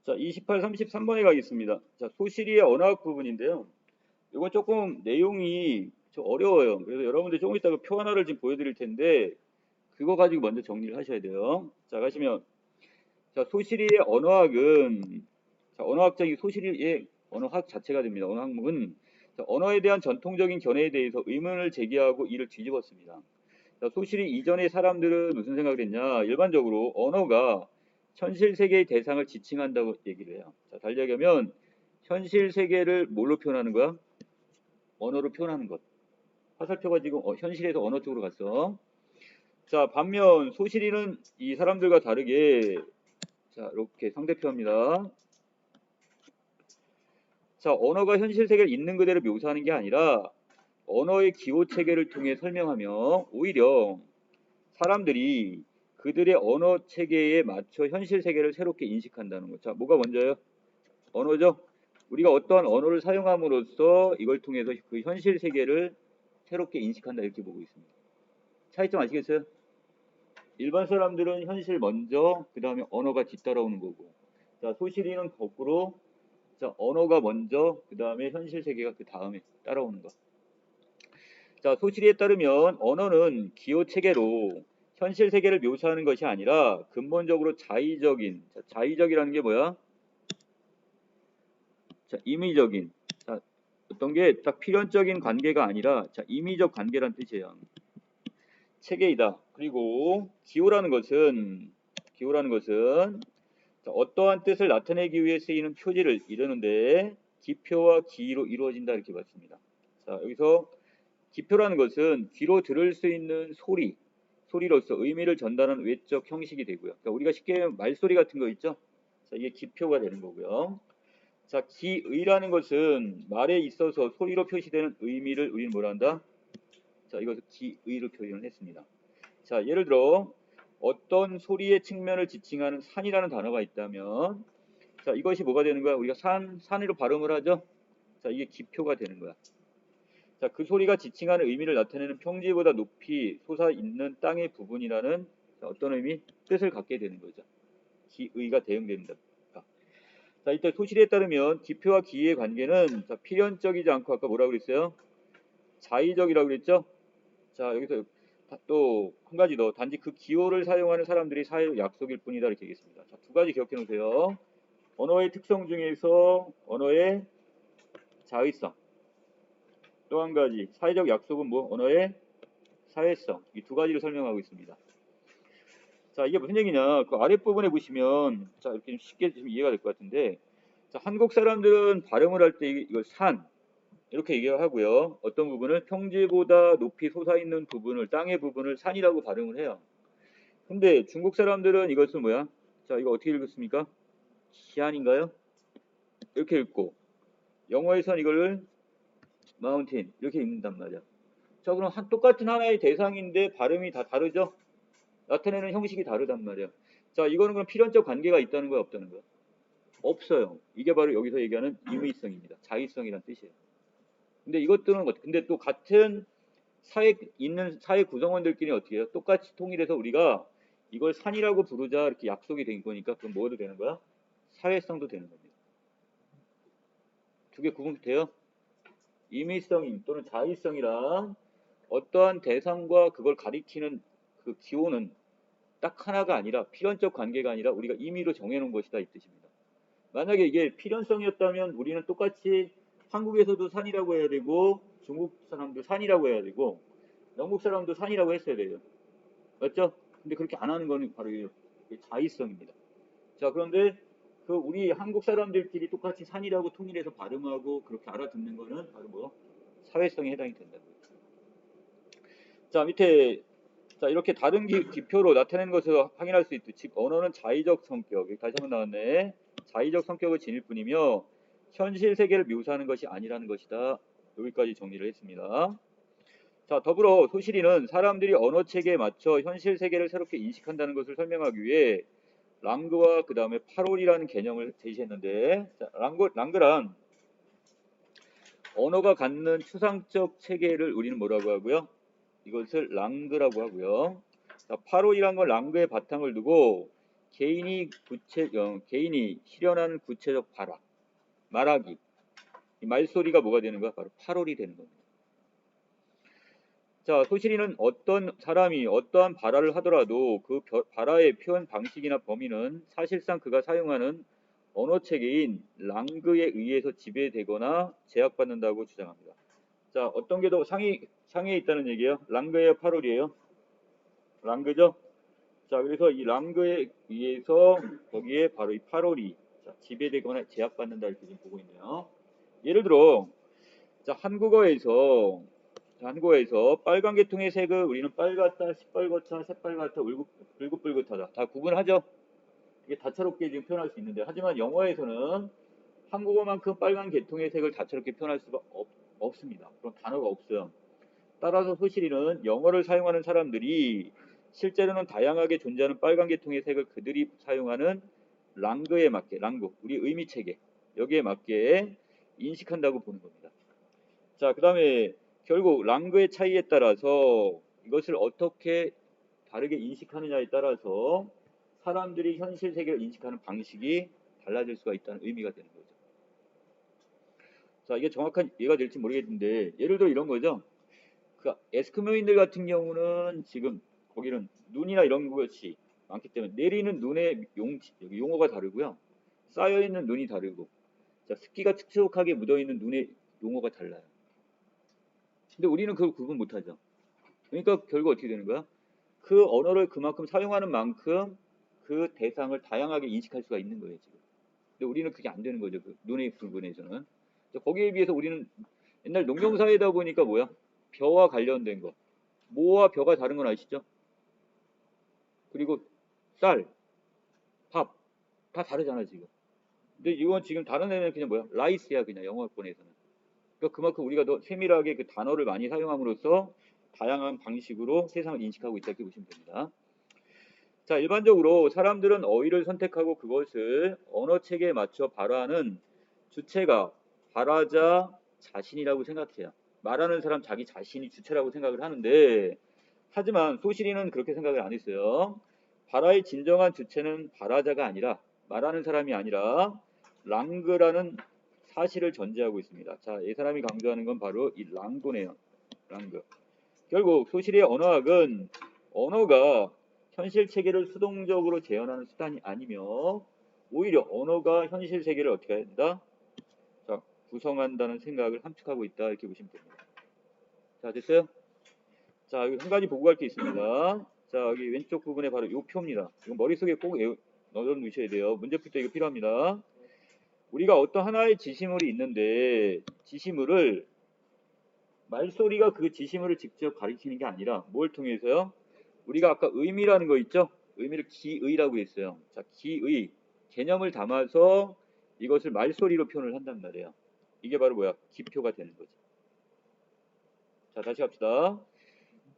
자, 28, 33번에 가겠습니다. 자, 소실이의 언어학 부분인데요. 이건 조금 내용이 좀 어려워요. 그래서 여러분들 조금 이따가 표 하나를 지금 보여드릴 텐데, 그거 가지고 먼저 정리를 하셔야 돼요. 자, 가시면, 자, 소실이의 언어학은, 자, 언어학적인 소실이의 언어학 자체가 됩니다. 언어 학문은, 자, 언어에 대한 전통적인 견해에 대해서 의문을 제기하고 이를 뒤집었습니다. 자, 소실이 이전의 사람들은 무슨 생각을 했냐? 일반적으로 언어가 현실 세계의 대상을 지칭한다고 얘기를 해요. 자, 달리하게 하면 현실 세계를 뭘로 표현하는 거야? 언어로 표현하는 것. 화살표가 지금 현실에서 언어 쪽으로 갔어. 자, 반면 소실이는 이 사람들과 다르게 자, 이렇게 상대표합니다. 자, 언어가 현실 세계를 있는 그대로 묘사하는 게 아니라 언어의 기호 체계를 통해 설명하며 오히려 사람들이 그들의 언어 체계에 맞춰 현실 세계를 새롭게 인식한다는 거. 자, 뭐가 먼저요? 언어죠? 우리가 어떠한 언어를 사용함으로써 이걸 통해서 그 현실 세계를 새롭게 인식한다 이렇게 보고 있습니다. 차이점 아시겠어요? 일반 사람들은 현실 먼저, 그 다음에 언어가 뒤따라오는 거고. 자, 소실이는 거꾸로, 자, 언어가 먼저, 그 다음에 현실 세계가 그 다음에 따라오는 거. 자, 소실이에 따르면 언어는 기호 체계로 현실 세계를 묘사하는 것이 아니라 근본적으로 자의적인, 자, 자의적이라는 게 뭐야? 자, 임의적인, 자, 어떤 게 딱 필연적인 관계가 아니라 자, 임의적 관계란 뜻이에요. 체계이다. 그리고 기호라는 것은 자, 어떠한 뜻을 나타내기 위해 쓰이는 표지를 이루는데 기표와 기로 이루어진다 이렇게 봤습니다. 자, 여기서 기표라는 것은 귀로 들을 수 있는 소리로서 의미를 전달하는 외적 형식이 되고요. 그러니까 우리가 쉽게 말소리 같은 거 있죠? 자, 이게 기표가 되는 거고요. 자, 기의라는 것은 말에 있어서 소리로 표시되는 의미를 우리는 뭐라 한다? 자, 이것을 기의로 표현을 했습니다. 자, 예를 들어 어떤 소리의 측면을 지칭하는 산이라는 단어가 있다면 자, 이것이 뭐가 되는 거야? 우리가 산으로 발음을 하죠? 자, 이게 기표가 되는 거야. 자, 그 소리가 지칭하는 의미를 나타내는 평지보다 높이 솟아있는 땅의 부분이라는 어떤 의미? 뜻을 갖게 되는 거죠. 기의가 대응된다. 자, 이때 소실에 따르면 기표와 기의 관계는 자, 필연적이지 않고 아까 뭐라고 그랬어요? 자의적이라고 그랬죠? 자, 여기서 또 한 가지 더. 단지 그 기호를 사용하는 사람들이 사회적 약속일 뿐이다 이렇게 얘기했습니다. 자, 두 가지 기억해 놓으세요. 언어의 특성 중에서 언어의 자의성. 또 한 가지 사회적 약속은 뭐? 언어의 사회성. 이 두 가지를 설명하고 있습니다. 자, 이게 무슨 얘기냐? 그 아랫부분에 보시면 자, 이렇게 쉽게 좀 이해가 될 것 같은데 자, 한국 사람들은 발음을 할 때 이걸 산 이렇게 얘기하고요. 어떤 부분을 평지보다 높이 솟아있는 부분을 땅의 부분을 산이라고 발음을 해요. 근데 중국 사람들은 이것을 뭐야? 자, 이거 어떻게 읽었습니까? 시안인가요? 이렇게 읽고 영어에선 이걸 마운틴 이렇게 읽는단 말이야. 자, 그럼 똑같은 하나의 대상인데 발음이 다 다르죠? 나타내는 형식이 다르단 말이야. 자, 이거는 그럼 필연적 관계가 있다는 거야, 없다는 거야? 없어요. 이게 바로 여기서 얘기하는 임의성입니다. 자의성이란 뜻이에요. 근데 이것들은 근데 또 같은 사회 있는 사회 구성원들끼리 어떻게 해요? 똑같이 통일해서 우리가 이걸 산이라고 부르자 이렇게 약속이 된 거니까 그럼 뭐도 되는 거야? 사회성도 되는 겁니다. 두 개 구분돼요? 임의성 또는 자의성이란 어떠한 대상과 그걸 가리키는 그 기호는 딱 하나가 아니라 필연적 관계가 아니라 우리가 임의로 정해놓은 것이다 이 뜻입니다. 만약에 이게 필연성이었다면 우리는 똑같이 한국에서도 산이라고 해야 되고 중국 사람도 산이라고 해야 되고 영국 사람도 산이라고 했어야 돼요. 맞죠? 근데 그렇게 안 하는 거는 바로 자의성입니다. 자, 그런데 그 우리 한국 사람들끼리 똑같이 산이라고 통일해서 발음하고 그렇게 알아듣는 거는 바로 뭐 사회성에 해당이 된다고요. 자, 밑에 자, 이렇게 다른 기표로 나타내는 것을 확인할 수 있듯 즉 언어는 자의적 성격, 다시 한번 나왔네. 자의적 성격을 지닐 뿐이며 현실 세계를 묘사하는 것이 아니라는 것이다. 여기까지 정리를 했습니다. 자, 더불어 소실이는 사람들이 언어 체계에 맞춰 현실 세계를 새롭게 인식한다는 것을 설명하기 위해 랑그와 그 다음에 파롤이라는 개념을 제시했는데 자, 랑그란 언어가 갖는 추상적 체계를 우리는 뭐라고 하고요? 이것을 랑그라고 하고요. 자, 파롤이란 건 랑그의 바탕을 두고 개인이 실현하는 구체적 발화, 말하기. 이 말소리가 뭐가 되는 거야? 바로 파롤이 되는 겁니다. 자, 소실이는 어떤 사람이 어떠한 발화를 하더라도 그 발화의 표현 방식이나 범위는 사실상 그가 사용하는 언어 체계인 랑그에 의해서 지배되거나 제약받는다고 주장합니다. 자, 어떤 게 더 상위에 있다는 얘기예요? 랑그예요, 파롤이에요? 랑그죠? 자, 그래서 이 랑그에 의해서 거기에 바로 이 파롤이 지배되거나 제약받는다 이렇게 지금 보고 있네요. 예를 들어, 자, 한국어에서 빨간 계통의 색을 우리는 빨갛다, 시뻘겋다, 새빨갛다, 불긋불긋하다 다 구분하죠. 이게 다채롭게 지금 표현할 수 있는데, 하지만 영어에서는 한국어만큼 빨간 계통의 색을 다채롭게 표현할 수가 없습니다. 그런 단어가 없어요. 따라서 소실이는 영어를 사용하는 사람들이 실제로는 다양하게 존재하는 빨간 계통의 색을 그들이 사용하는 랑그에 맞게, 우리 의미 체계 여기에 맞게 인식한다고 보는 겁니다. 자, 그 다음에 결국 랑그의 차이에 따라서 이것을 어떻게 다르게 인식하느냐에 따라서 사람들이 현실 세계를 인식하는 방식이 달라질 수가 있다는 의미가 되는 거죠. 자, 이게 정확한 이해가 될지 모르겠는데 예를 들어 이런 거죠. 그 에스키모인들 같은 경우는 지금 거기는 눈이나 이런 것이 많기 때문에 내리는 눈의 용어가 다르고요. 쌓여있는 눈이 다르고, 자, 습기가 촉촉하게 묻어있는 눈의 용어가 달라요. 근데 우리는 그걸 구분 못하죠. 그러니까 결국 어떻게 되는 거야? 그 언어를 그만큼 사용하는 만큼 그 대상을 다양하게 인식할 수가 있는 거예요, 지금. 근데 우리는 그게 안 되는 거죠, 그 눈의 부분에서는. 거기에 비해서 우리는 옛날 농경사회다 보니까 뭐야? 벼와 관련된 거. 모와 벼가 다른 건 아시죠? 그리고 쌀, 밥, 다 다르잖아, 지금. 근데 이건 지금 다른 애는 그냥 뭐야? 라이스야, 그냥 영어권에서는. 그러니까 그만큼 우리가 더 세밀하게 그 단어를 많이 사용함으로써 다양한 방식으로 세상을 인식하고 있다 이렇게 보시면 됩니다. 자, 일반적으로 사람들은 어휘를 선택하고 그것을 언어 체계에 맞춰 발화하는 주체가 발화자 자신이라고 생각해요. 말하는 사람 자기 자신이 주체라고 생각을 하는데, 하지만 소실이는 그렇게 생각을 안 했어요. 발화의 진정한 주체는 발화자가 아니라, 말하는 사람이 아니라 랑그라는 사실을 전제하고 있습니다. 자, 이 사람이 강조하는 건 바로 이 랑고네요. 랑그. 결국 소실의 언어학은 언어가 현실 체계를 수동적으로 재현하는 수단이 아니며 오히려 언어가 현실 세계를 어떻게 한다? 자, 구성한다는 생각을 함축하고 있다 이렇게 보시면 됩니다. 자, 됐어요? 자, 여기 한 가지 보고 갈 게 있습니다. 자, 여기 왼쪽 부분에 바로 이 표입니다. 이거 머릿속에 꼭 넣어 놓으셔야 돼요. 문제 풀 때 이거 필요합니다. 우리가 어떤 하나의 지시물이 있는데 지시물을 말소리가 그 지시물을 직접 가리키는 게 아니라 뭘 통해서요? 우리가 아까 의미라는 거 있죠? 의미를 기의라고 했어요. 자, 기의 개념을 담아서 이것을 말소리로 표현을 한단 말이에요. 이게 바로 뭐야? 기표가 되는 거죠. 자, 다시 합시다.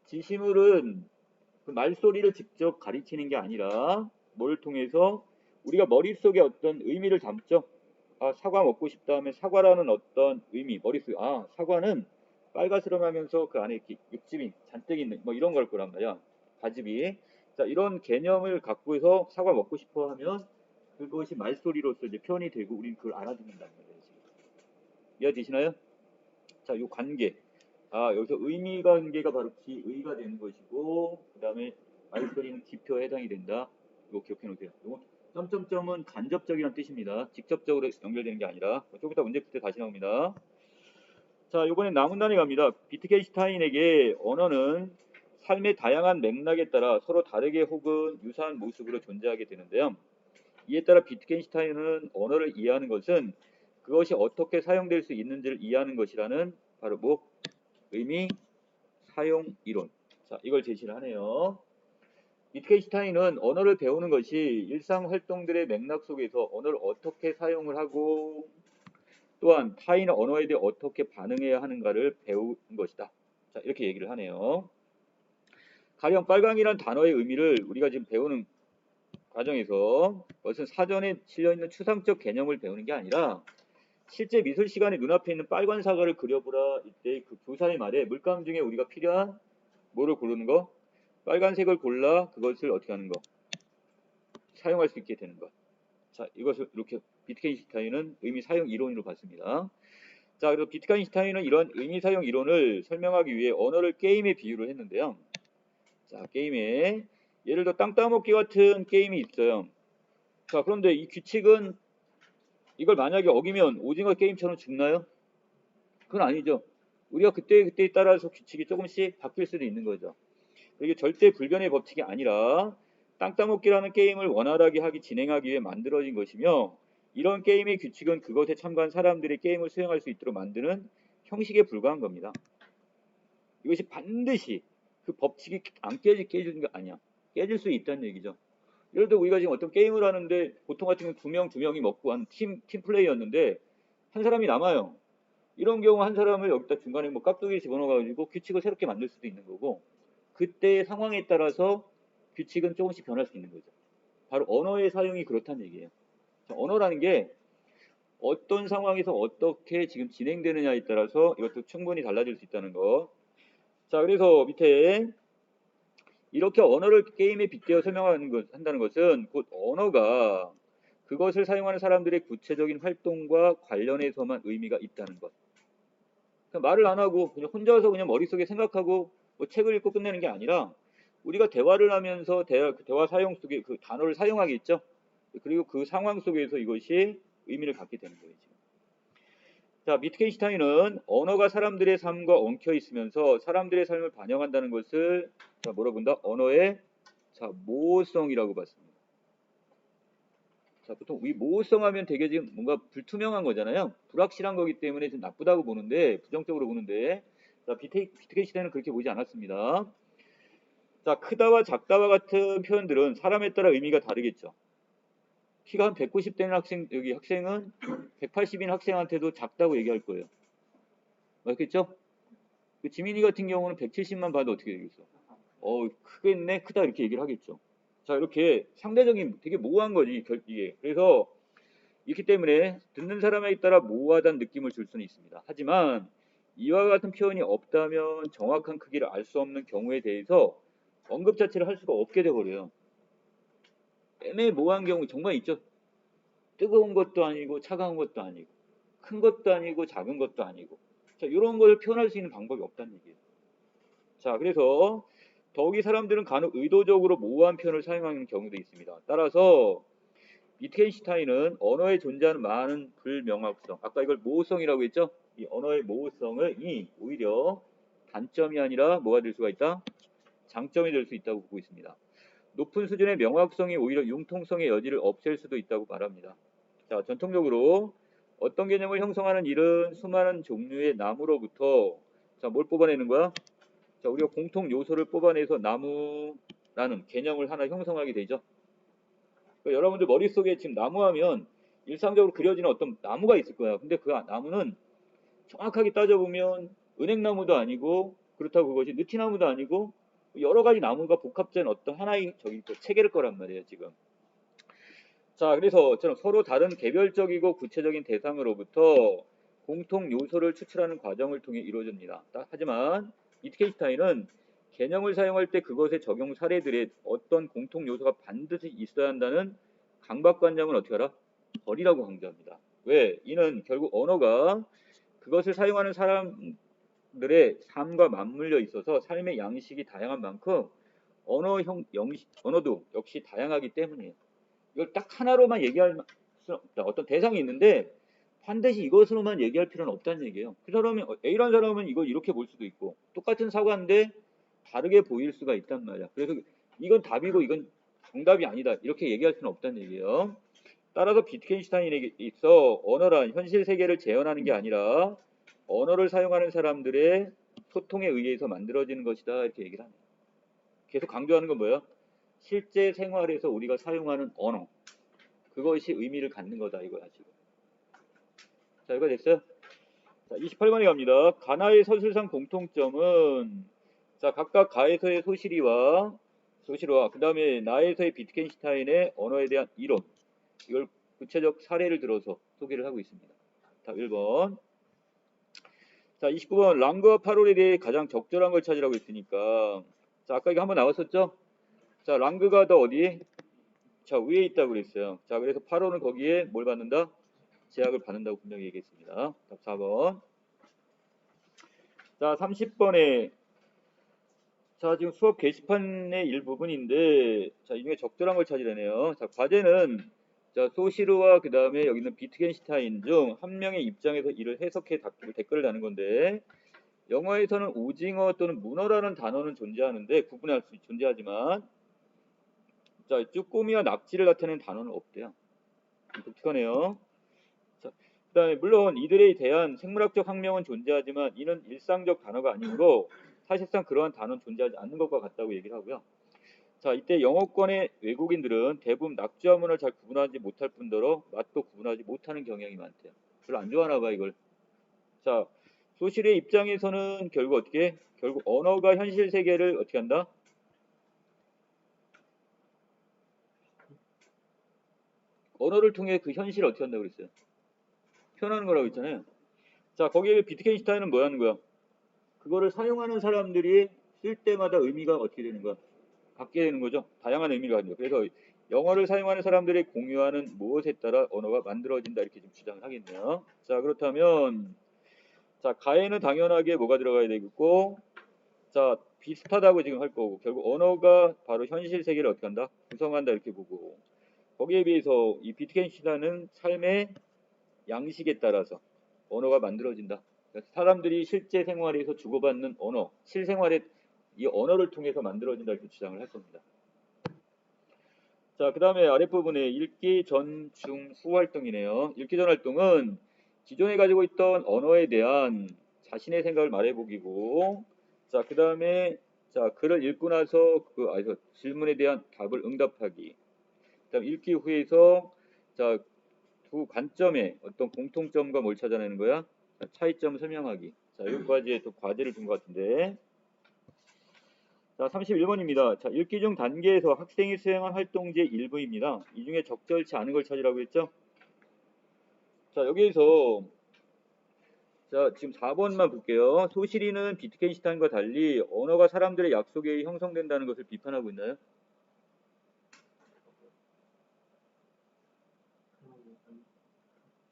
지시물은 그 말소리를 직접 가리키는 게 아니라 뭘 통해서 우리가 머릿속에 어떤 의미를 담죠? 아, 사과 먹고 싶다 하면 사과라는 어떤 의미, 머릿속에 아, 사과는 빨가스름하면서 그 안에 이렇게 육즙이 잔뜩 있는 뭐 이런 걸 거란 말이야. 과즙이. 자, 이런 개념을 갖고 해서 사과 먹고 싶어 하면 그것이 말소리로서 이제 표현이 되고 우리는 그걸 알아듣는단 말이에요. 이해되시나요? 자, 요 관계. 아, 여기서 의미가 관계가 바로 기의가 되는 것이고, 그 다음에 말소리는 기표에 해당이 된다. 이거 기억해 놓으세요. 이거 점점점은 간접적이라는 뜻입니다. 직접적으로 연결되는 게 아니라. 좀 이따 문제 풀 때 다시 나옵니다. 자, 이번엔 남은 단위 갑니다. 비트겐슈타인에게 언어는 삶의 다양한 맥락에 따라 서로 다르게 혹은 유사한 모습으로 존재하게 되는데요. 이에 따라 비트겐슈타인은 언어를 이해하는 것은 그것이 어떻게 사용될 수 있는지를 이해하는 것이라는 바로 뭐? 의미 사용 이론. 자, 이걸 제시를 하네요. 비트겐슈타인은 언어를 배우는 것이 일상 활동들의 맥락 속에서 언어를 어떻게 사용을 하고 또한 타인 언어에 대해 어떻게 반응해야 하는가를 배우는 것이다. 자, 이렇게 얘기를 하네요. 가령 빨강이란 단어의 의미를 우리가 지금 배우는 과정에서 그것은 사전에 실려있는 추상적 개념을 배우는 게 아니라 실제 미술 시간에 눈앞에 있는 빨간 사과를 그려보라 이때 그 교사의 말에 물감 중에 우리가 필요한 뭐를 고르는 거? 빨간색을 골라 그것을 어떻게 하는 거? 사용할 수 있게 되는 것. 자, 이것을 이렇게 비트겐슈타인은 의미 사용 이론으로 봤습니다. 자, 그래서 비트겐슈타인은 이런 의미 사용 이론을 설명하기 위해 언어를 게임에 비유를 했는데요. 자, 게임에 예를 들어 땅 따먹기 같은 게임이 있어요. 자, 그런데 이 규칙은 이걸 만약에 어기면 오징어 게임처럼 죽나요? 그건 아니죠. 우리가 그때에 따라서 규칙이 조금씩 바뀔 수도 있는 거죠. 이게 절대 불변의 법칙이 아니라 땅 따먹기라는 게임을 원활하게 진행하기 위해 만들어진 것이며 이런 게임의 규칙은 그것에 참가한 사람들이 게임을 수행할 수 있도록 만드는 형식에 불과한 겁니다. 이것이 반드시 그 법칙이 안 깨지는 게 아니야. 깨질 수 있다는 얘기죠. 예를 들어 우리가 지금 어떤 게임을 하는데 보통 같은 경우는 두 명이 먹고 한 팀 플레이였는데 한 사람이 남아요. 이런 경우 한 사람을 여기다 중간에 뭐 깍두기 집어넣어가지고 규칙을 새롭게 만들 수도 있는 거고 그때의 상황에 따라서 규칙은 조금씩 변할 수 있는 거죠. 바로 언어의 사용이 그렇다는 얘기예요. 자, 언어라는 게 어떤 상황에서 어떻게 지금 진행되느냐에 따라서 이것도 충분히 달라질 수 있다는 거. 자, 그래서 밑에 이렇게 언어를 게임에 빗대어 한다는 것은 곧 언어가 그것을 사용하는 사람들의 구체적인 활동과 관련해서만 의미가 있다는 것. 그냥 말을 안 하고 그냥 혼자서 그냥 머릿속에 생각하고 뭐 책을 읽고 끝내는 게 아니라 우리가 대화를 하면서 대화 사용 속에 그 단어를 사용하겠죠. 그리고 그 상황 속에서 이것이 의미를 갖게 되는 거예요. 지금. 자, 비트겐슈타인은 언어가 사람들의 삶과 엉켜 있으면서 사람들의 삶을 반영한다는 것을 뭐라고 본다? 언어의 모호성이라고 봤습니다. 자, 보통 이 모호성 하면 되게 지금 뭔가 불투명한 거잖아요. 불확실한 거기 때문에 좀 나쁘다고 보는데, 부정적으로 보는데, 자, 비트겐슈타인은 그렇게 보지 않았습니다. 자, 크다와 작다와 같은 표현들은 사람에 따라 의미가 다르겠죠. 키가 한 190되는 학생은 180인 학생한테도 작다고 얘기할 거예요. 맞겠죠? 그 지민이 같은 경우는 170만 봐도 어떻게 되겠어? 크겠네, 크다 이렇게 얘기를 하겠죠. 자, 이렇게 상대적인 되게 모호한 거지 이게. 그래서 있기 때문에 듣는 사람에 따라 모호하다는 느낌을 줄 수는 있습니다. 하지만 이와 같은 표현이 없다면 정확한 크기를 알 수 없는 경우에 대해서 언급 자체를 할 수가 없게 돼버려요. 애매모호한 경우 정말 있죠. 뜨거운 것도 아니고 차가운 것도 아니고 큰 것도 아니고 작은 것도 아니고 자, 이런 걸 표현할 수 있는 방법이 없다는 얘기예요. 자, 그래서 더욱이 사람들은 간혹 의도적으로 모호한 표현을 사용하는 경우도 있습니다. 따라서 비트겐슈타인은 언어에 존재하는 많은 불명확성, 아까 이걸 모호성이라고 했죠? 이 언어의 모호성을 오히려 단점이 아니라 뭐가 될 수가 있다? 장점이 될 수 있다고 보고 있습니다. 높은 수준의 명확성이 오히려 융통성의 여지를 없앨 수도 있다고 말합니다. 자, 전통적으로 어떤 개념을 형성하는 일은 수많은 종류의 나무로부터 뭘 뽑아내는 거야? 자, 우리가 공통 요소를 뽑아내서 나무라는 개념을 하나 형성하게 되죠. 그러니까 여러분들 머릿속에 지금 나무하면 일상적으로 그려지는 어떤 나무가 있을 거야. 근데 그 나무는 정확하게 따져보면 은행나무도 아니고 그렇다고 그것이 느티나무도 아니고 여러 가지 나무가 복합된 어떤 하나의 체계일 거란 말이에요, 지금. 자, 그래서 서로 다른 개별적이고 구체적인 대상으로부터 공통 요소를 추출하는 과정을 통해 이루어집니다. 하지만 비트겐슈타인은 개념을 사용할 때 그것의 적용 사례들의 어떤 공통 요소가 반드시 있어야 한다는 강박관념을 어떻게 하라? 버리라고 강조합니다. 왜? 이는 결국 언어가 그것을 사용하는 사람들의 삶과 맞물려 있어서 삶의 양식이 다양한 만큼 언어도 역시 다양하기 때문이에요. 이걸 딱 하나로만 얘기할 수는 없다. 어떤 대상이 있는데 반드시 이것으로만 얘기할 필요는 없다는 얘기예요. 그 사람이 A라는 사람은 이걸 이렇게 볼 수도 있고 똑같은 사과인데 다르게 보일 수가 있단 말이야. 그래서 이건 답이고 이건 정답이 아니다. 이렇게 얘기할 수는 없다는 얘기예요. 따라서 비트겐슈타인에게 있어 언어란 현실 세계를 재현하는 게 아니라 언어를 사용하는 사람들의 소통에 의해서 만들어지는 것이다. 이렇게 얘기를 합니다. 계속 강조하는 건 뭐예요? 실제 생활에서 우리가 사용하는 언어 그것이 의미를 갖는 거다 이거야 지금. 자, 이거 됐어요? 자, 28번에 갑니다. 가나의 서술상 공통점은 자, 각각 가에서의 소실이와 그 다음에 나에서의 비트겐슈타인의 언어에 대한 이론 이걸 구체적 사례를 들어서 소개를 하고 있습니다. 자, 1번. 자, 29번 랑그와 파롤에 대해 가장 적절한 걸 찾으라고 했으니까 자, 아까 이거 한번 나왔었죠? 자, 랑그가 더 어디? 자, 위에 있다고 그랬어요. 자, 그래서 8호는 거기에 뭘 받는다? 제약을 받는다고 분명히 얘기했습니다. 답 4번. 자, 30번에 자, 지금 수업 게시판의 일부분인데 자, 이 중에 적절한 걸 찾으려네요. 자, 과제는 자, 소시르와 그 다음에 여기는 비트겐슈타인 중 한 명의 입장에서 이를 해석해 댓글을 다는 건데 영어에서는 오징어 또는 문어라는 단어는 존재하는데 존재하지만 자, 쭈꾸미와 낙지를 나타내는 단어는 없대요. 독특하네요. 자, 그다음에 물론 이들에 대한 생물학적 학명은 존재하지만 이는 일상적 단어가 아니므로 사실상 그러한 단어는 존재하지 않는 것과 같다고 얘기를 하고요. 자, 이때 영어권의 외국인들은 대부분 낙지와 문어를 잘 구분하지 못할 뿐더러 맛도 구분하지 못하는 경향이 많대요. 별로 안 좋아하나 봐 이걸. 자, 소실의 입장에서는 결국 어떻게? 결국 언어가 현실 세계를 어떻게 한다? 언어를 통해 그 현실을 어떻게 한다고 그랬어요? 표현하는 거라고 했잖아요. 자, 거기에 비트겐슈타인은 뭐 하는 거야? 그거를 사용하는 사람들이 쓸 때마다 의미가 어떻게 되는 거야? 갖게 되는 거죠. 다양한 의미를 가지고. 그래서 영어를 사용하는 사람들이 공유하는 무엇에 따라 언어가 만들어진다 이렇게 좀 주장을 하겠네요. 자, 그렇다면 자, 가에는 당연하게 뭐가 들어가야 되겠고 자, 비슷하다고 지금 할 거고 결국 언어가 바로 현실 세계를 어떻게 한다? 구성한다 이렇게 보고 거기에 비해서 이 비트겐슈타인은 삶의 양식에 따라서 언어가 만들어진다. 그러니까 사람들이 실제 생활에서 주고받는 언어, 실생활에 이 언어를 통해서 만들어진다 이렇게 주장을 할 겁니다. 자, 그 다음에 아랫부분에 읽기 전, 중, 후 활동이네요. 읽기 전 활동은 기존에 가지고 있던 언어에 대한 자신의 생각을 말해보기고 자, 그 다음에 자, 글을 읽고 나서 질문에 대한 답을 응답하기. 그다음 읽기 후에서 자, 두 관점의 어떤 공통점과 뭘 찾아내는 거야? 자, 차이점을 설명하기. 자, 여기까지 또 과제를 준 것 같은데. 자, 31번입니다. 자, 읽기 중 단계에서 학생이 수행한 활동지의 일부입니다. 이 중에 적절치 않은 걸 찾으라고 했죠? 자, 여기에서 자, 지금 4번만 볼게요. 소시리는 비트겐슈타인과 달리 언어가 사람들의 약속에 의해 형성된다는 것을 비판하고 있나요?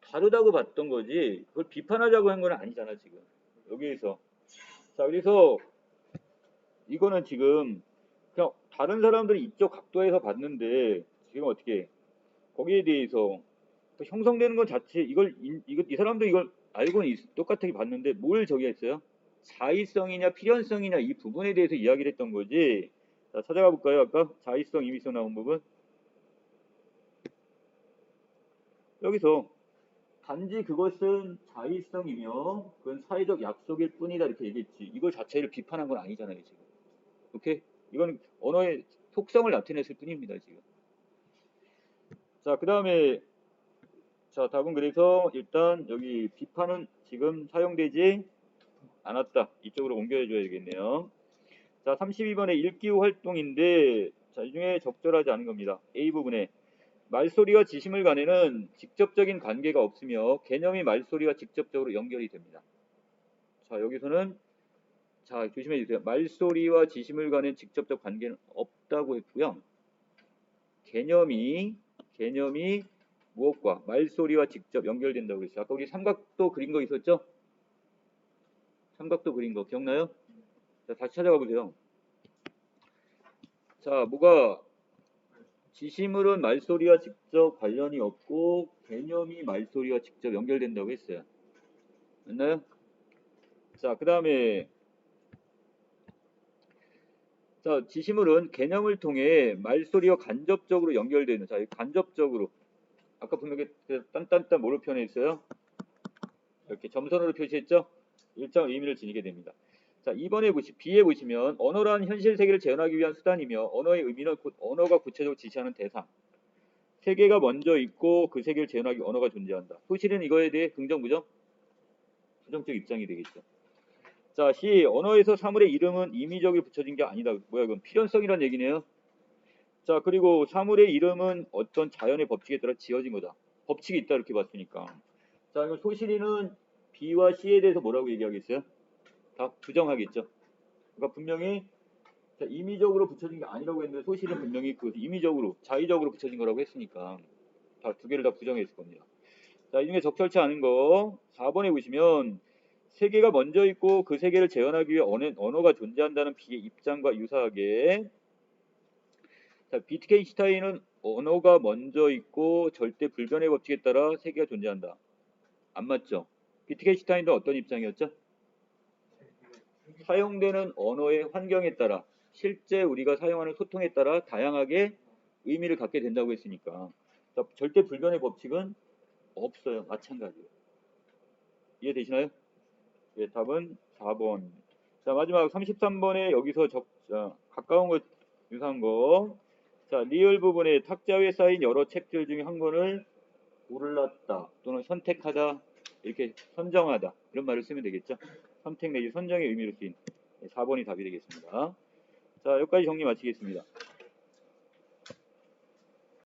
다르다고 봤던 거지 그걸 비판하자고 한 건 아니잖아 지금 여기에서. 자, 그래서 이거는 지금 그냥 다른 사람들이 이쪽 각도에서 봤는데 지금 어떻게 거기에 대해서 형성되는 것 자체 이 사람도 이걸 알고는 똑같게 봤는데 뭘 저기 했어요? 자의성이냐 필연성이냐 이 부분에 대해서 이야기를 했던 거지. 자, 찾아가 볼까요? 아까 자의성 임의성 나온 부분 여기서 단지 그것은 자의성이며 그건 사회적 약속일 뿐이다 이렇게 얘기했지. 이걸 자체를 비판한 건 아니잖아요 지금. 오케이? 이건 언어의 속성을 나타냈을 뿐입니다 지금. 자, 그 다음에 자, 답은 그래서 일단 여기 비판은 지금 사용되지 않았다. 이쪽으로 옮겨줘야 되겠네요. 자, 32번에 읽기 후 활동인데 자, 이 중에 적절하지 않은 겁니다. A 부분에 말소리와 지심을 간에는 직접적인 관계가 없으며 개념이 말소리와 직접적으로 연결이 됩니다. 자, 여기서는 자, 조심해 주세요. 말소리와 지심을 간엔 직접적 관계는 없다고 했고요. 개념이 무엇과 말소리와 직접 연결된다고 그랬어요. 아까 우리 삼각도 그린 거 있었죠? 삼각도 그린 거 기억나요? 자, 다시 찾아가 보세요. 자, 뭐가 지심물은 말소리와 직접 관련이 없고 개념이 말소리와 직접 연결된다고 했어요. 맞나요? 자, 그 다음에 자, 지시물은 개념을 통해 말소리와 간접적으로 연결되는 자, 간접적으로 아까 분명히 딴딴딴 뭐로 표현했어요? 이렇게 점선으로 표시했죠? 일정 의미를 지니게 됩니다. 자, 2번에 B에 보시면 언어란 현실 세계를 재현하기 위한 수단이며 언어의 의미는 곧 언어가 구체적으로 지시하는 대상. 세계가 먼저 있고 그 세계를 재현하기 위해 언어가 존재한다. 소실은 이거에 대해 긍정, 부정? 부정적 입장이 되겠죠. 자, C. 언어에서 사물의 이름은 임의적으로 붙여진 게 아니다. 뭐야, 이건 필연성이란 얘기네요. 자, 그리고 사물의 이름은 어떤 자연의 법칙에 따라 지어진 거다. 법칙이 있다 이렇게 봤으니까. 자, 이거 소실이는 B와 C에 대해서 뭐라고 얘기하겠어요? 다 부정하겠죠. 그러니까 분명히 자, 임의적으로 붙여진 게 아니라고 했는데 소실은 분명히 그 임의적으로 자의적으로 붙여진 거라고 했으니까 다 두 개를 다 부정했을 겁니다. 자, 이 중에 적절치 않은 거 4번에 보시면 세계가 먼저 있고 그 세계를 재현하기 위해 언어가 존재한다는 비의 입장과 유사하게 자, 비트겐슈타인은 언어가 먼저 있고 절대 불변의 법칙에 따라 세계가 존재한다. 안 맞죠? 비트겐슈타인도 어떤 입장이었죠? 사용되는 언어의 환경에 따라 실제 우리가 사용하는 소통에 따라 다양하게 의미를 갖게 된다고 했으니까 자, 절대 불변의 법칙은 없어요. 마찬가지로. 이해되시나요? 예, 답은 4번. 자, 마지막 33번에 여기서 가까운 것, 유사한 거. 자, 리을 부분에 탁자 위에 쌓인 여러 책들 중에 한 권을 골랐다 또는 선택하다 이렇게 선정하다 이런 말을 쓰면 되겠죠. 선택 내지 선정의 의미로 쓰인 4번이 답이 되겠습니다. 자, 여기까지 정리 마치겠습니다.